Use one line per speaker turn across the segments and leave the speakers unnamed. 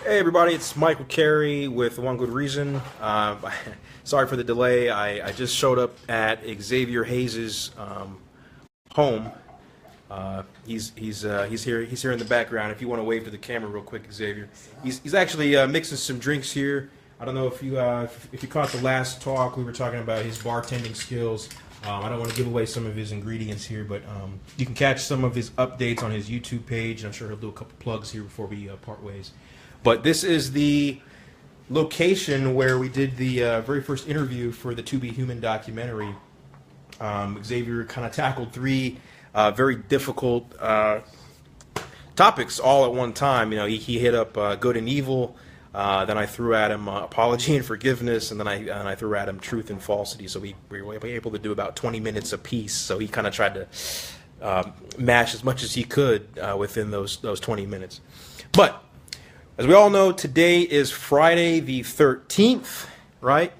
Hey everybody, it's Michael Carey with One Good Reason. Sorry for the delay. I just showed up at Xavier Hayes' home. He's here in the background. If you want to wave to the camera real quick, Xavier. He's actually mixing some drinks here. I don't know if you caught the last talk. We were talking about his bartending skills. I don't want to give away some of his ingredients here, but you can catch some of his updates on his YouTube page. I'm sure he'll do a couple plugs here before we part ways. But this is the location where we did the very first interview for the To Be Human documentary. Xavier kind of tackled three very difficult topics all at one time. You know, he hit up good and evil. Then I threw at him apology and forgiveness, and then I threw at him truth and falsity. So we were able to do about 20 minutes apiece. So he kind of tried to mash as much as he could within those 20 minutes. But as we all know, today is Friday the 13th, right?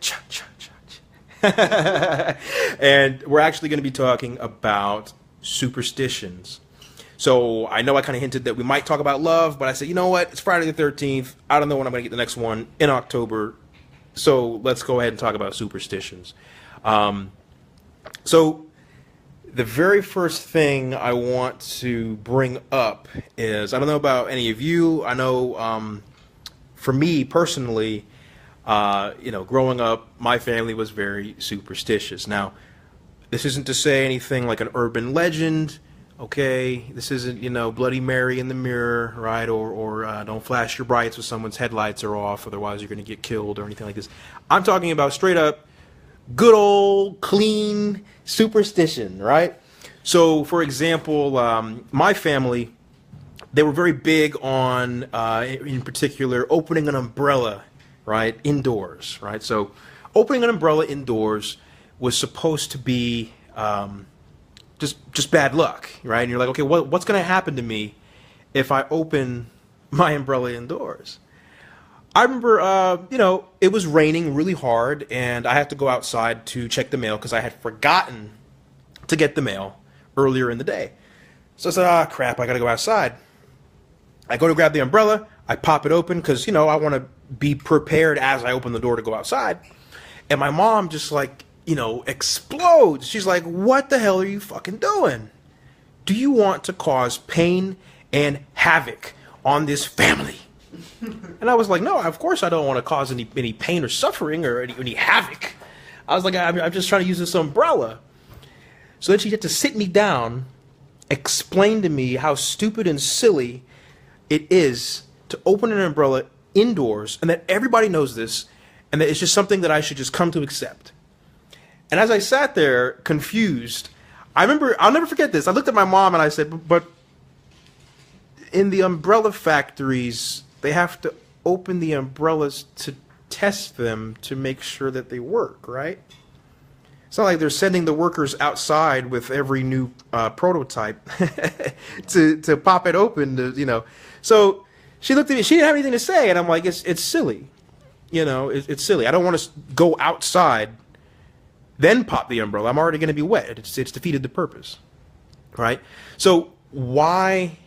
And we're actually going to be talking about superstitions. So I know I kind of hinted that we might talk about love, but I said, you know what? It's Friday the 13th. I don't know when I'm going to get the next one in October. So let's go ahead and talk about superstitions. So the very first thing I want to bring up is, I don't know about any of you. I know for me personally, growing up, my family was very superstitious. Now, this isn't to say anything like an urban legend. Okay, this isn't, Bloody Mary in the mirror, right? Or don't flash your brights when someone's headlights are off, otherwise you're going to get killed or anything like this. I'm talking about straight up good old clean superstition, right? So, for example, my family, they were very big on, in particular, opening an umbrella, right, indoors, right? So, opening an umbrella indoors was supposed to be just bad luck, right? And you're like, okay, what's going to happen to me if I open my umbrella indoors? I remember, it was raining really hard, and I had to go outside to check the mail because I had forgotten to get the mail earlier in the day. So I said, crap, I got to go outside. I go to grab the umbrella, I pop it open because, I want to be prepared as I open the door to go outside. And my mom just explodes. She's like, what the hell are you fucking doing? Do you want to cause pain and havoc on this family? And I was like, no, of course I don't want to cause any pain or suffering or any havoc. I was like, I'm just trying to use this umbrella. So then she had to sit me down, explain to me how stupid and silly it is to open an umbrella indoors, and that everybody knows this, and that it's just something that I should just come to accept. And as I sat there confused, I remember, I'll never forget this. I looked at my mom and I said, but in the umbrella factories, they have to open the umbrellas to test them to make sure that they work, right? It's not like they're sending the workers outside with every new prototype to pop it open, So she looked at me, she didn't have anything to say, and I'm like, it's silly. It's silly. I don't want to go outside, then pop the umbrella. I'm already going to be wet. It's defeated the purpose, right? So why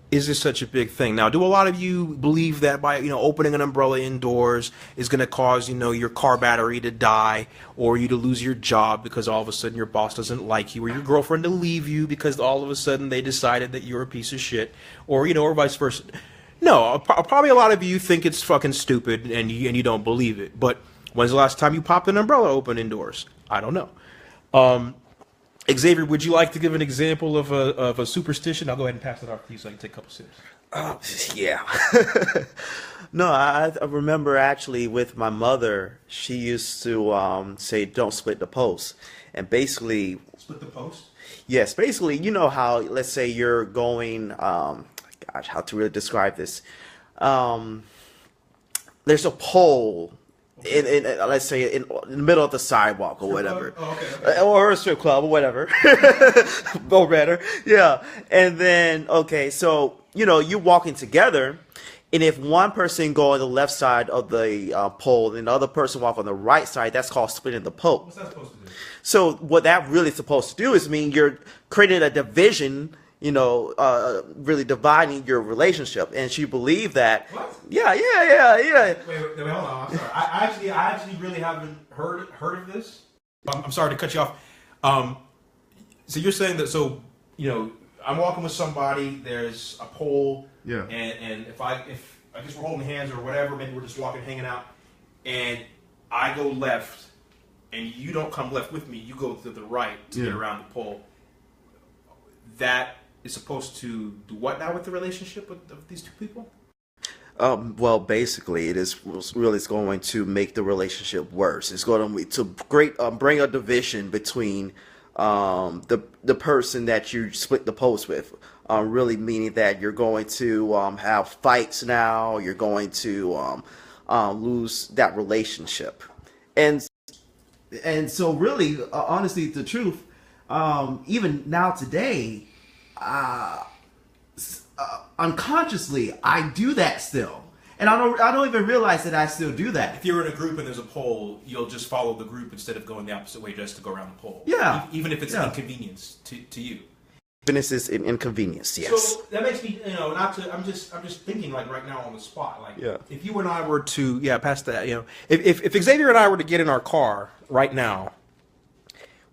is this such a big thing? Now, do a lot of you believe that by opening an umbrella indoors is going to cause your car battery to die, or you to lose your job because all of a sudden your boss doesn't like you, or your girlfriend to leave you because all of a sudden they decided that you're a piece of shit, or or vice versa? No, probably a lot of you think it's fucking stupid and you don't believe it. But when's the last time you popped an umbrella open indoors? I don't know. Xavier, would you like to give an example of a superstition? I'll go ahead and pass it off to you so I can take a couple sips.
Yeah. No, I remember actually with my mother, she used to say, don't split the post. And basically...
Split the post?
Yes, basically, you know how, let's say you're going... gosh, how to really describe this? There's a pole... In let's say in the middle of the sidewalk or whatever, okay. Or a strip club or whatever, or better, yeah. And then so you're walking together, and if one person go on the left side of the pole and the other person walk on the right side, that's called splitting the pole.
What's that supposed to do?
So what that really is supposed to do is mean you're creating a division, really dividing your relationship. And she believed that.
What?
Yeah.
Wait, hold on. I'm sorry. I actually really haven't heard of this. I'm sorry to cut you off. So you're saying that, so, I'm walking with somebody, there's a pole, and if I guess we're holding hands or whatever, maybe we're just walking, hanging out, and I go left, and you don't come left with me, you go to the right to get around the pole. That is supposed to do what now with the relationship of these two people?
Well, basically, it's going to make the relationship worse. It's going to bring a division between the person that you split the post with. Really meaning that you're going to have fights now. You're going to lose that relationship, and so really, honestly, the truth, even now today, unconsciously, I do that still, and I don't even realize that I still do that.
If you're in a group and there's a pole, you'll just follow the group instead of going the opposite way just to go around the pole.
Yeah,
even if it's an inconvenience to you.
This is an inconvenience, yes.
So that makes me, I'm just thinking like right now on the spot, like if you and I were to, past that, if Xavier and I were to get in our car right now,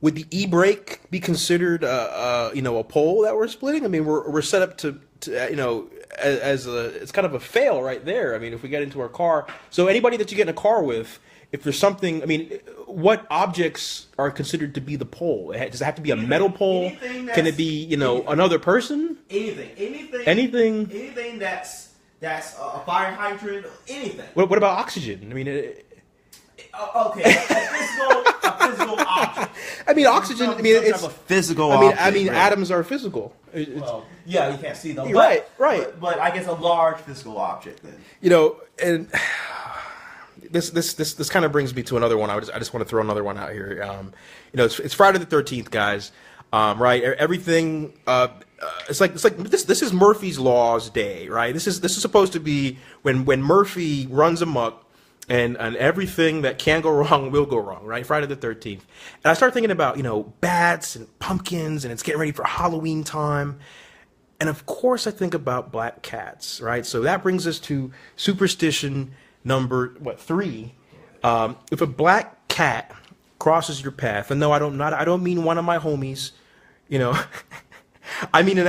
would the e-brake be considered, a pole that we're splitting? I mean, we're set up to as it's kind of a fail right there. I mean, if we get into our car, so anybody that you get in a car with, if there's something, I mean, what objects are considered to be the pole? Does it have to be a metal pole? Can it be, another person?
Anything that's a fire hydrant, anything.
What about oxygen? I mean,
okay, a physical object.
I mean, oxygen. I mean, it's
a physical object.
I mean,
right?
Atoms are physical.
Well, yeah, you can't see them.
Right.
But I guess a large physical object then.
And this kind of brings me to another one. I just want to throw another one out here. It's Friday the 13th, guys. Right? Everything. It's like this. This is Murphy's Law's day, right? This is supposed to be when Murphy runs amok. And everything that can go wrong will go wrong, right? Friday the 13th. And I start thinking about, bats and pumpkins, and it's getting ready for Halloween time. And of course I think about black cats, right? So that brings us to superstition number, 3. If a black cat crosses your path, and no, I don't mean one of my homies, I mean an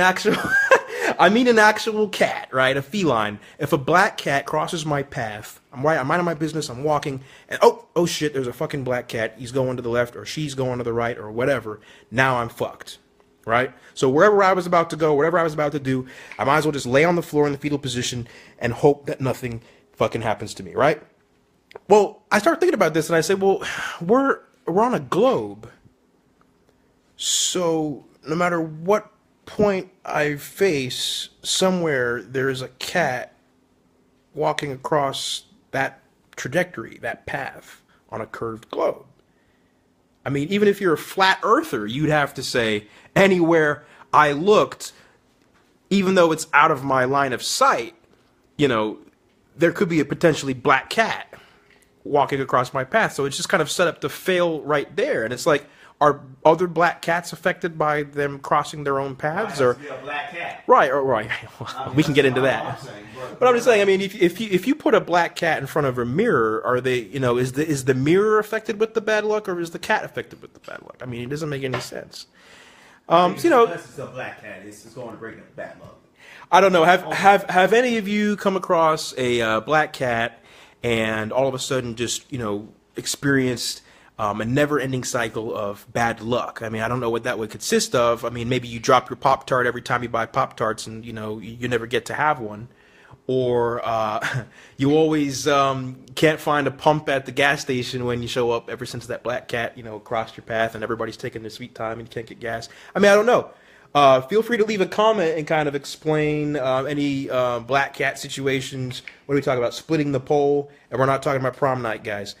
actual cat, right? A feline. If a black cat crosses my path, I'm minding my business, I'm walking, and oh shit, there's a fucking black cat. He's going to the left, or she's going to the right, or whatever. Now I'm fucked, right? So wherever I was about to go, whatever I was about to do, I might as well just lay on the floor in the fetal position and hope that nothing fucking happens to me, right? Well, I start thinking about this, and I say, well, we're on a globe. So no matter what point I face, somewhere there is a cat walking across that trajectory, that path on a curved globe. I mean, even if you're a flat earther, you'd have to say anywhere I looked, even though it's out of my line of sight, there could be a potentially black cat walking across my path. So it's just kind of set up to fail right there. And it's like, are other black cats affected by them crossing their own paths? Or
be a black cat.
Right. We can get into that. But I'm just saying. I mean, if you put a black cat in front of a mirror, are they? Is the mirror affected with the bad luck, or is the cat affected with the bad luck? I mean, it doesn't make any sense.
Unless it's a black cat, it's going to bring the bad luck.
I don't know. Have any of you come across a black cat and all of a sudden just experienced a never-ending cycle of bad luck? I mean, I don't know what that would consist of. I mean, maybe you drop your Pop-Tart every time you buy Pop-Tarts and, you never get to have one. Or you always can't find a pump at the gas station when you show up ever since that black cat, crossed your path and everybody's taking their sweet time and you can't get gas. I mean, I don't know. Feel free to leave a comment and kind of explain any black cat situations. What are we talking about? Splitting the pole. And we're not talking about prom night, guys.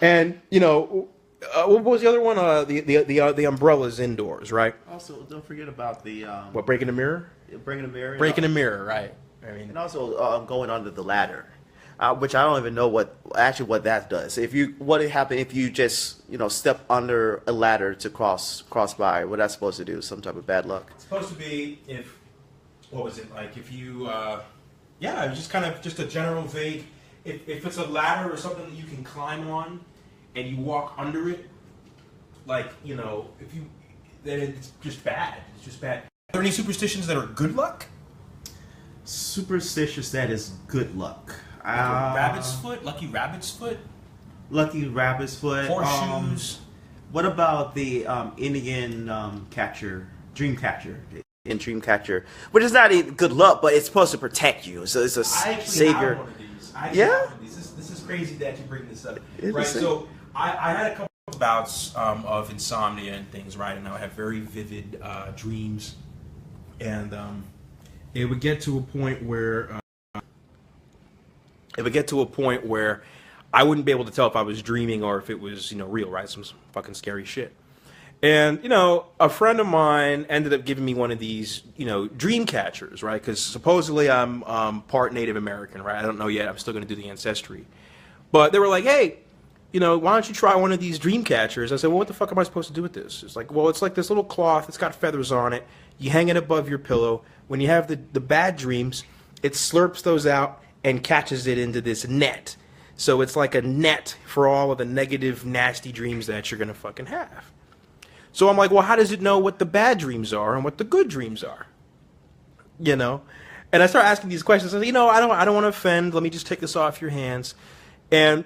And what was the other one? The umbrellas indoors, right?
Also, don't forget about the
breaking the mirror?
Breaking the mirror.
Breaking the mirror, right? I mean,
and also going under the ladder. which I don't even know what that does. What would happen if you just step under a ladder to cross by? What that's supposed to do? Some type of bad luck?
It's supposed to be what was it like? If you yeah, just kind of just a general vague. If it's a ladder or something that you can climb on, and you walk under it, like then it's just bad. It's just bad. Are there any superstitions that are good luck?
Superstitious that is good luck.
Rabbit's foot, lucky rabbit's foot, horseshoes.
What about the Indian dream catcher? In dream catcher, which is not even good luck, but it's supposed to protect you. So it's a savior.
Have one of these. Have one of these. This is crazy that you bring this up, right? So I had a couple of bouts of insomnia and things, right? And I would have very vivid dreams, and it would get to a point where I wouldn't be able to tell if I was dreaming or if it was real, right? Some fucking scary shit. And a friend of mine ended up giving me one of these dream catchers, right? Because supposedly I'm part Native American, right? I don't know yet. I'm still going to do the ancestry, but they were like, hey, why don't you try one of these dream catchers? I said, well, what the fuck am I supposed to do with this? It's like, well, it's like this little cloth. It's got feathers on it. You hang it above your pillow. When you have the bad dreams, it slurps those out and catches it into this net. So it's like a net for all of the negative, nasty dreams that you're going to fucking have. So I'm like, well, how does it know what the bad dreams are and what the good dreams are? And I start asking these questions. I say, I don't want to offend. Let me just take this off your hands. And,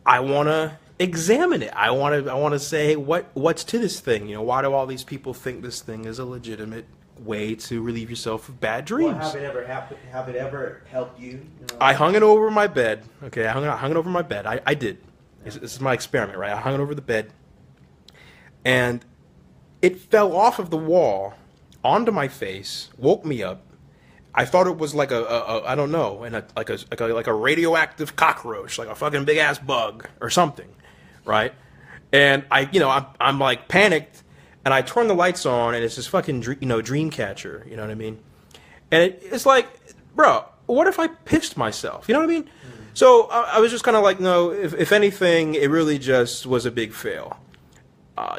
I want to examine it. I want to say what's to this thing. Why do all these people think this thing is a legitimate way to relieve yourself of bad dreams?
Well, have it ever helped you?
I hung it over my bed. Okay, I hung it over my bed. I did. This is my experiment, right? I hung it over the bed, and it fell off of the wall onto my face, woke me up. I thought it was like I don't know, and like a radioactive cockroach, like a fucking big ass bug or something, right? And I'm like panicked, and I turn the lights on, and it's this fucking dream catcher, you know what I mean? And it's like, bro, what if I pissed myself? You know what I mean? So I was just kind of like, no. If anything, it really just was a big fail.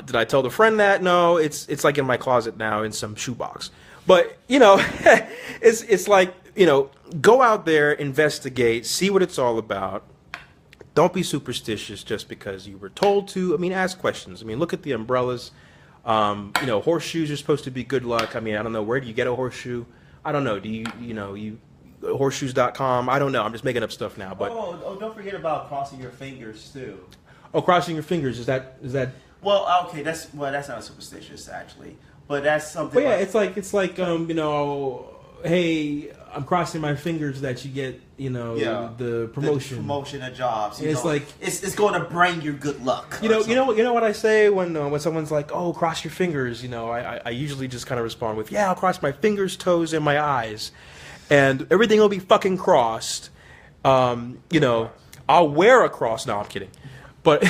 Did I tell the friend that? No, it's like in my closet now in some shoebox. But, it's like, go out there, investigate, see what it's all about. Don't be superstitious just because you were told to. I mean, ask questions. I mean, look at the umbrellas. Horseshoes are supposed to be good luck. I mean, I don't know. Where do you get a horseshoe? I don't know. Do you horseshoes.com? I don't know. I'm just making up stuff now. But
don't forget about crossing your fingers, too.
Oh, crossing your fingers. Is that?
Well, okay. That's not superstitious, actually. But that's something.
Well, yeah, it's like hey, I'm crossing my fingers that you get, the promotion.
The promotion of jobs.
It's like
it's going to bring you good luck.
You know what I say when someone's like, "Oh, cross your fingers." I usually just kind of respond with, "Yeah, I'll cross my fingers, toes, and my eyes, and everything will be fucking crossed." I'll wear a cross. No, I'm kidding, but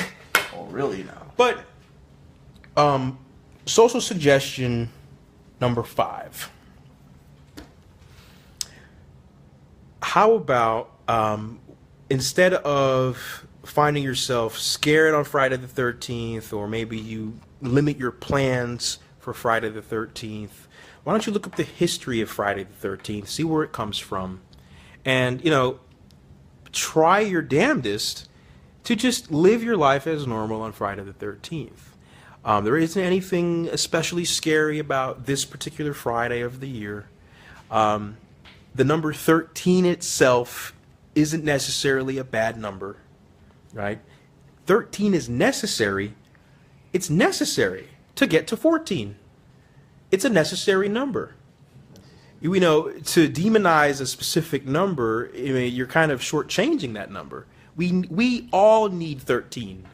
oh, really now?
But social suggestion number 5. How about instead of finding yourself scared on Friday the 13th, or maybe you limit your plans for Friday the 13th, why don't you look up the history of Friday the 13th, see where it comes from, and, try your damnedest to just live your life as normal on Friday the 13th. There isn't anything especially scary about this particular Friday of the year. The number 13 itself isn't necessarily a bad number, right? 13 is necessary. It's necessary to get to 14. It's a necessary number. To demonize a specific number, you're kind of shortchanging that number. We all need 13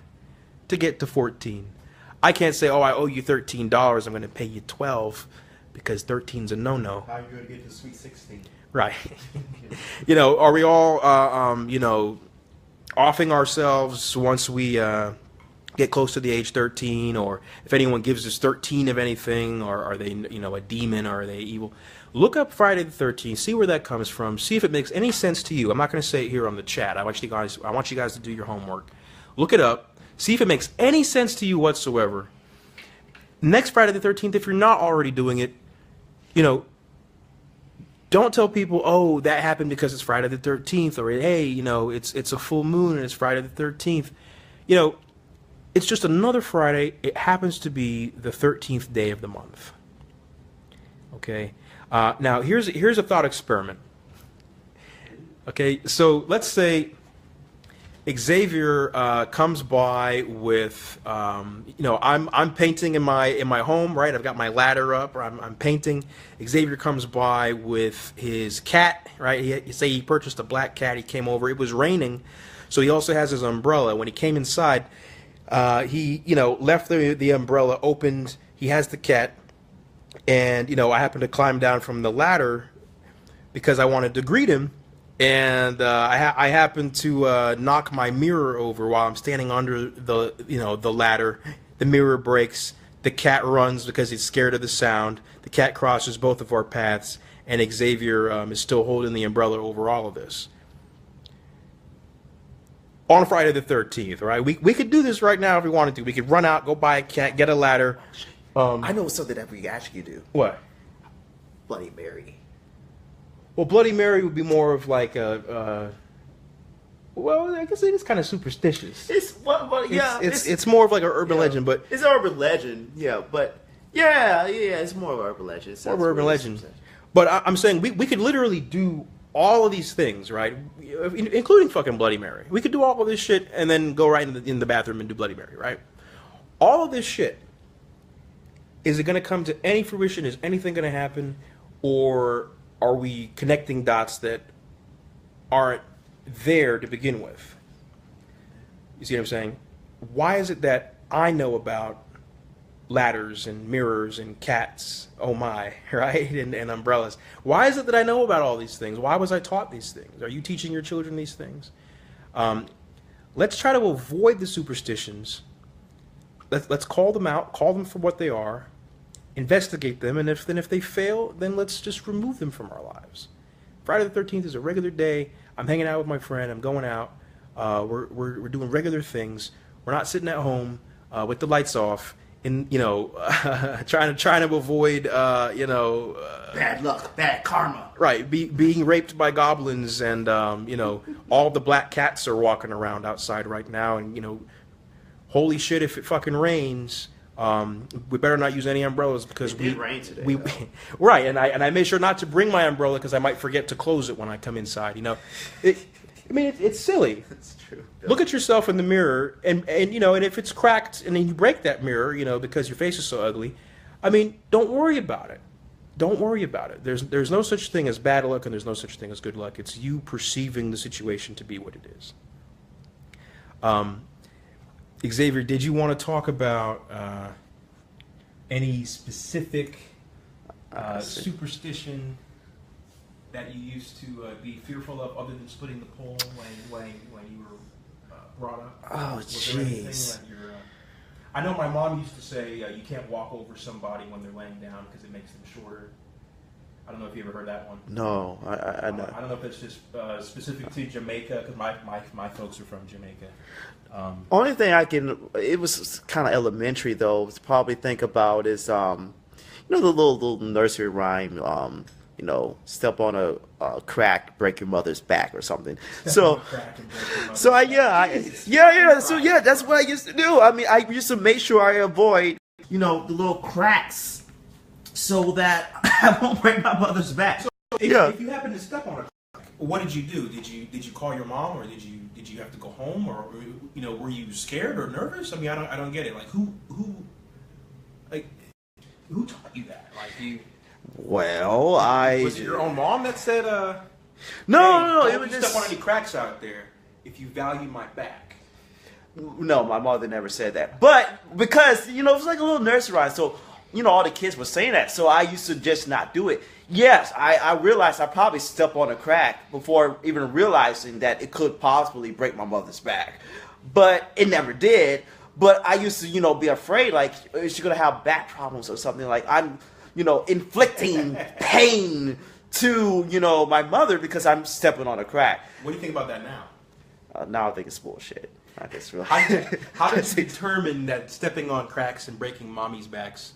to get to 14. I can't say, oh, I owe you $13. I'm going to pay you $12 because 13's a no-no.
How are you going to get to sweet 16?
Right. Are we all, offing ourselves once we get close to the age 13, or if anyone gives us 13 of anything, or are they, a demon, or are they evil? Look up Friday the 13th, see where that comes from, see if it makes any sense to you. I'm not going to say it here on the chat. I want you guys to do your homework. Look it up, see if it makes any sense to you whatsoever. Next Friday the 13th, if you're not already doing it, you know, don't tell people, oh, that happened because it's Friday the 13th, or hey, you know, it's a full moon and it's Friday the 13th. You know, it's just another Friday. It happens to be the 13th day of the month. Okay? Now, here's a thought experiment. Okay, so let's say Xavier comes by with, you know, I'm painting in my home, right? I've got my ladder up, or I'm painting. Xavier comes by with his cat, right? Say he purchased a black cat. He came over. It was raining, so he also has his umbrella. When he came inside, he, you know, left the umbrella opened. He has the cat, and you know, I happened to climb down from the ladder because I wanted to greet him. And I happened to knock my mirror over while I'm standing under the ladder. The mirror breaks. The cat runs because he's scared of the sound. The cat crosses both of our paths, and Xavier is still holding the umbrella over all of this. On Friday the 13th, right? We could do this right now if we wanted to. We could run out, go buy a cat, get a ladder.
I know something that we actually do.
What?
Bloody Mary.
Well, Bloody Mary would be more of like a, well, I guess it is kind of superstitious.
It's
more of like an urban legend, but
it's an urban legend, but it's more of an urban legend.
More of an urban legend. But I'm saying we could literally do all of these things, right? Including fucking Bloody Mary. We could do all of this shit and then go right in the bathroom and do Bloody Mary, right? All of this shit. Is it going to come to any fruition? Is anything going to happen? Or are we connecting dots that aren't there to begin with? You see what I'm saying? Why is it that I know about ladders and mirrors and cats, oh my, right? And umbrellas. Why is it that I know about all these things? Why was I taught these things? Are you teaching your children these things? Let's try to avoid the superstitions. Let's call them out, call them for what they are, investigate them, and if they fail, then let's just remove them from our lives. Friday the 13th is a regular day. I'm hanging out with my friend. I'm going out. We're doing regular things. We're not sitting at home with the lights off and trying to avoid
bad luck, bad karma.
Right, being raped by goblins, and all the black cats are walking around outside right now, and holy shit, if it fucking rains. We better not use any umbrellas because
it did rain today.
Right, and I made sure not to bring my umbrella because I might forget to close it when I come inside. It's silly.
That's true.
Look at yourself in the mirror, and if it's cracked and then you break that mirror, because your face is so ugly, don't worry about it. Don't worry about it. There's no such thing as bad luck, and there's no such thing as good luck. It's you perceiving the situation to be what it is. Xavier, did you want to talk about any specific superstition that you used to be fearful of, other than splitting the pole when you were brought up?
Oh, jeez.
I know my mom used to say you can't walk over somebody when they're laying down because it makes them shorter. I don't know if you ever heard that one.
No, I
don't know if it's just specific to Jamaica, because my folks are from Jamaica.
Only thing it was kind of elementary though, to probably think about is, the little nursery rhyme, step on a crack, break your mother's back or something. That's what I used to do. I used to make sure I avoid, the little cracks, so that I won't break my mother's back.
So if you happen to step on a crack, what did you do? Did you call your mom, or did you have to go home, or were you scared or nervous? I don't get it. Like who taught you that?
Well,
was it your own mom that said
no,
hey,
it was
just step on any cracks out there if you value my back?
No, my mother never said that. But because it was like a little nursery rhyme, so all the kids were saying that, so I used to just not do it. Yes, I realized I probably stepped on a crack before even realizing that it could possibly break my mother's back. But it never did. But I used to, be afraid, like, is she going to have back problems or something? Like, inflicting pain to, my mother because I'm stepping on a crack.
What do you think about that now?
Now I think it's bullshit. I guess really.
How did you determine that stepping on cracks and breaking mommy's backs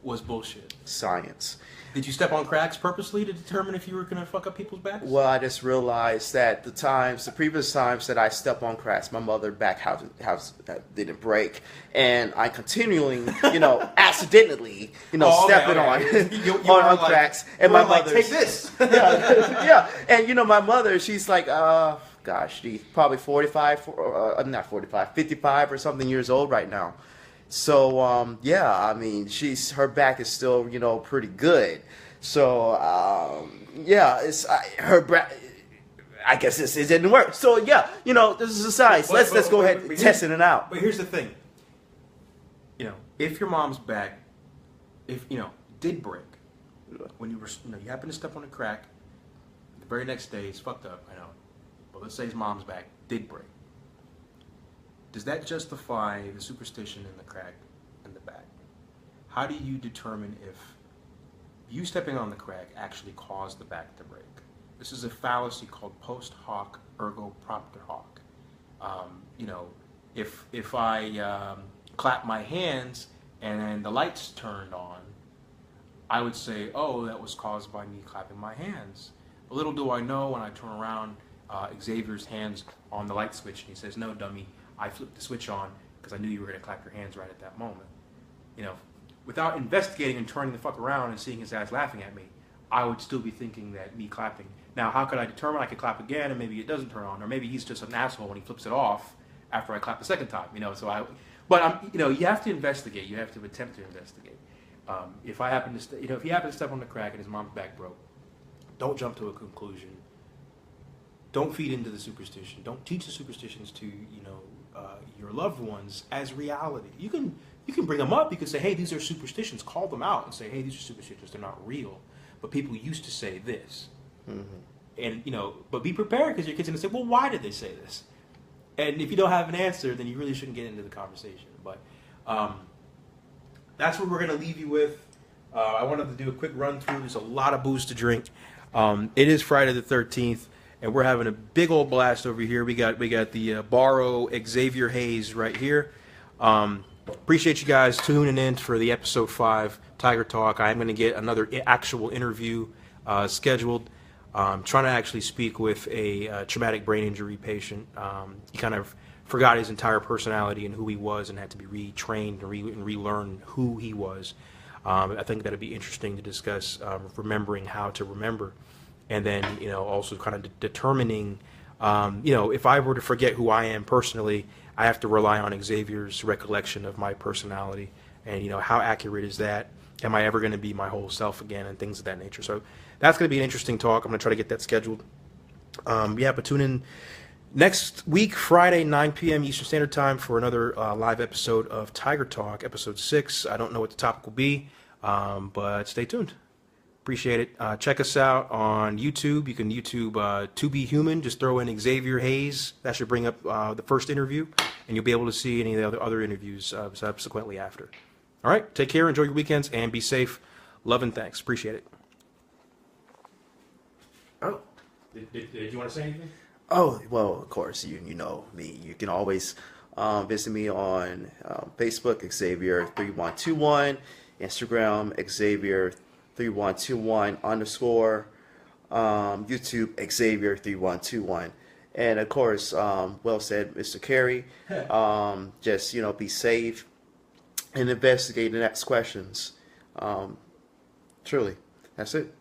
was bullshit?
Science.
Did you step on cracks purposely to determine if you were going to fuck up people's backs?
Well, I just realized that the previous times that I stepped on cracks, my mother's back house didn't break, and I continually, accidentally, stepping on cracks, and my mother
take this.
yeah, and my mother, she's like, gosh, she's probably 55 or something years old right now. So, I mean, her back is still, pretty good. So, it's her back. I guess it didn't work. So, this is a science. Let's go ahead and testing it out.
But here's the thing. If your mom's back, did break, when you were, you happen to step on a crack, the very next day it's fucked up, I know. But let's say his mom's back did break. Does that justify the superstition in the crack in the back? How do you determine if you stepping on the crack actually caused the back to break? This is a fallacy called post hoc ergo propter hoc. If I clap my hands and then the lights turned on, I would say, oh, that was caused by me clapping my hands. But little do I know when I turn around, Xavier's hands on the light switch, and he says, no, dummy, I flipped the switch on because I knew you were going to clap your hands right at that moment. Without investigating and turning the fuck around and seeing his ass laughing at me, I would still be thinking that me clapping. Now, how could I determine I could clap again and maybe it doesn't turn on, or maybe he's just an asshole when he flips it off after I clap the second time, you have to investigate. You have to attempt to investigate. If I happen to, if he happened to step on the crack and his mom's back broke, don't jump to a conclusion. Don't feed into the superstition. Don't teach the superstitions to, your loved ones as reality. You can bring them up. You can say, hey, these are superstitions. Call them out and say, hey, these are superstitions. They're not real. But people used to say this. Mm-hmm. And, but be prepared because your kid's going to say, well, why did they say this? And if you don't have an answer, then you really shouldn't get into the conversation. But that's what we're going to leave you with. I wanted to do a quick run through. There's a lot of booze to drink. It is Friday the 13th. And we're having a big old blast over here. We got the Borrow Xavier Hayes right here. Appreciate you guys tuning in for the episode 5 Tiger Talk. I'm going to get another actual interview scheduled. Trying to actually speak with a traumatic brain injury patient. He kind of forgot his entire personality and who he was and had to be retrained and relearn who he was. I think that'd be interesting to discuss, remembering how to remember. And then, also kind of determining, if I were to forget who I am personally, I have to rely on Xavier's recollection of my personality. And, how accurate is that? Am I ever going to be my whole self again and things of that nature? So that's going to be an interesting talk. I'm going to try to get that scheduled. But tune in next week, Friday, 9 p.m. Eastern Standard Time for another live episode of Tiger Talk, episode 6. I don't know what the topic will be, but stay tuned. Appreciate it. Check us out on YouTube. You can YouTube To Be Human. Just throw in Xavier Hayes. That should bring up the first interview, and you'll be able to see any of the other interviews subsequently after. All right. Take care. Enjoy your weekends, and be safe. Love and thanks. Appreciate it. Oh, did you want to say anything?
Oh, well, of course, you know me. You can always visit me on Facebook, Xavier3121, Instagram, Xavier3121 _ YouTube Xavier3121, and of course, well said, Mr. Carey. Just be safe and investigate and ask questions. Truly, that's it.